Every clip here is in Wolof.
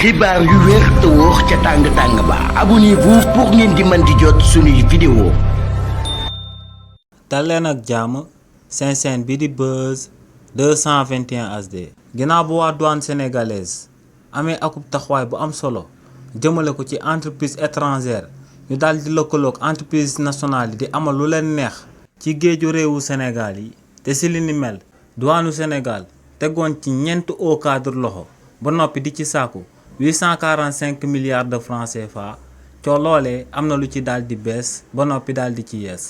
xibaar yu wér te wóor ca tàng-tàng ba abonnez-vous pour ngeen di mën di jot suñuy vidéo. dal leen ak jàmm seen chaîne bi di Buzz 221 HD. ginnaaw bu waa douane sénégalaise amee akub taxawaay bu am solo jëmale ko ci entreprise étrangère ñu daal di lëkkaloog entreprise nationale yi di amal lu leen neex ci géeju réewu Sénégal yi te si li ni mel douanu Sénégal tegoon ci ñeent au cadre loxo ba noppi di ci sàkku 845 milliards de francs CFA coow loolee am na lu ci daal di bees ba noppi daal di ci yees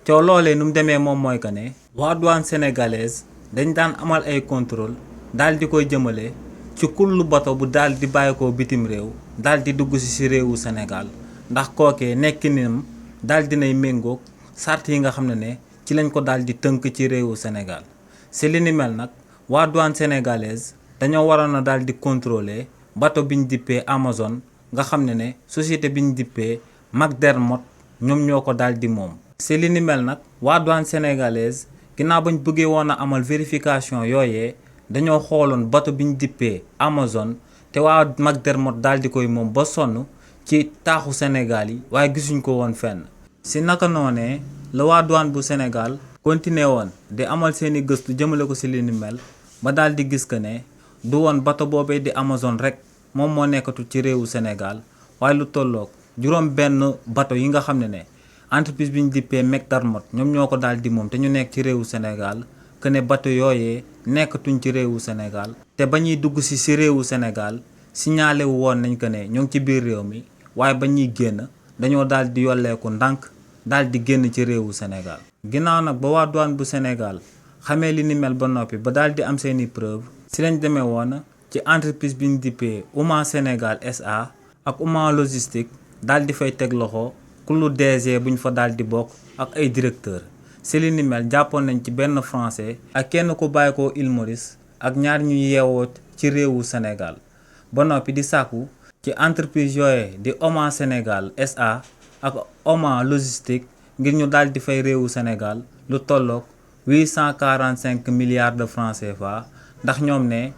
coow loolee nu mu demee moom mooy que ne waa douane sénégalaise dañ daan amal ay contrôle daal di koy jëmale ci kullu bato bu daal di bàyyeekoo bitim réew daal di dugg si réewu Sénégal ndax kookee nekkinam daal dinay méngoog sart yi nga xam ne ci lañ ko daal di tënk ci réewu Sénégal si li ni mel nag waa douane sénégalaise dañoo waroon a daal di contrôler bato biñ dippee Amazon nga xam ne société biñ dippee McDermott ñoom ñoo ko daal di moom. si li ni mel nag waa douane sénégalaise ginnaaw bañ bëggee woon a amal vérification yooyee dañoo xooloon bato biñ dippee Amazon te waa McDermott daal di koy moom ba sonn ci taaxu Sénégal yi waaye gisuñ ko woon fenn. si naka noonee la waa douane bu Sénégal continué woon di amal seeni gëstu jëmale ko si li ni mel ba daal di gis que ne du woon bato boobee di Amazon rek moom moo nekkatu ci réewu Sénégal waaye lu tolloog juróom benn bato yi nga xam ne entreprise bi ñu dippee McDermott ñoom ñoo ko daal di moom te ñu nekk ci réewu Sénégal que ne bato yooyee nekkatuñ ci réewu Sénégal te ba ñuy dugg si réewu Sénégal signalé wu woon nañ que ne ñoo ngi ci biir réew mi waaye ba ñuy génn dañoo daal di yolleeku ndànk daal di génn ci réewu Sénégal. ginnaaw nag ba waa douane bu Sénégal xamee li ni mel ba noppi ba daal di am seeni preuve si lañ demee woon ci entreprise bi ñu dippee Oman Sénégal SA ak Oman logistique daal di fay teg loxo kullu DG bu ñu fa daal di bokk ak ay directeur si li ni mel jàppoon nañ ci benn français ak kenn ku bàyyi ko Île Maurice ak ñaar ñu yeewoo ci réewu Sénégal ba noppi di sàkku ci entreprise yooye di Oman Sénégal SA ak Oman logistique ngir ñu daal di fay réewu Sénégal lu tolloog 845 milliards de francs CFA ndax ñoom ne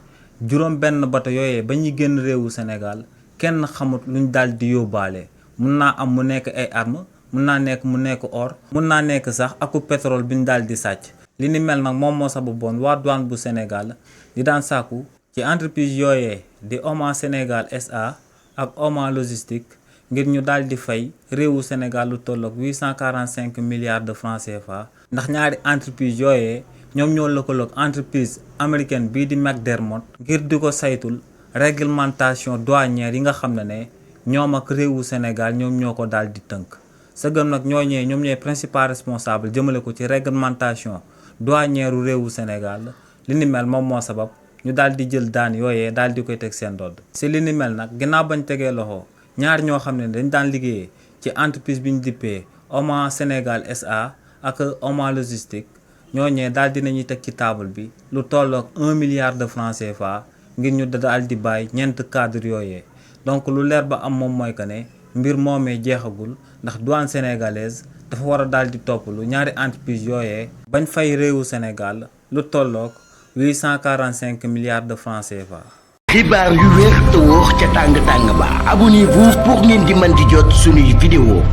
juróom benn bato yooyee ba ñuy génn réewu Sénégal kenn xamut luñ daal di yóbbaale mun naa am mu nekk ay armes mun naa nekk mu nekk or mun naa nekk sax aku pétrole bi ñu daal di sàcc. li ni mel nag moom moo sababoon waa douane bu Sénégal di daan sàkku ci entreprise yooyee di Oman Sénégal SA ak Oman logistique ngir ñu daal di fay réewu Sénégal lu tolloog 845 milliards de francs CFA ndax ñaari entreprise yooyee ñoom ñoo lëkkaloog entreprise américaine bii di McDermott ngir di ko saytul réglementation douanière yi nga xam ne ñoom ak réewu Sénégal ñoom ñoo ko daal di tënk sëgëm nag ñooñee ñoom ñooy principal responsable jëmale ko ci réglementation douanière u réewu Sénégal li ni mel moom moo sabab ñu daal di jël daan yooyee daal di koy teg seen dodd si li ni mel nag ginnaaw bañ tegee loxo ñaar ñoo xam ne dañ daan liggéeyee ci entreprise bi ñu dippee Oman Sénégal SA ak Oman logistique ñooñee daal dinañuy teg ci table bi lu tolloog 1 milliard de francs CFA ngir ñu daal di bàyyi ñeent cadre yooyee donc lu leer ba am moom mooy que ne mbir moomee jeexagul ndax douane sénégalaise dafa war a daal di topp lu ñaari entreprise yooyee bañ fay réewu Sénégal lu tolloog 845 milliards de francs CFA. xibaar yu wér te wóor ca tàng-tàng ba abonnez-vous pour ngeen di mën di jot suñuy vidéo.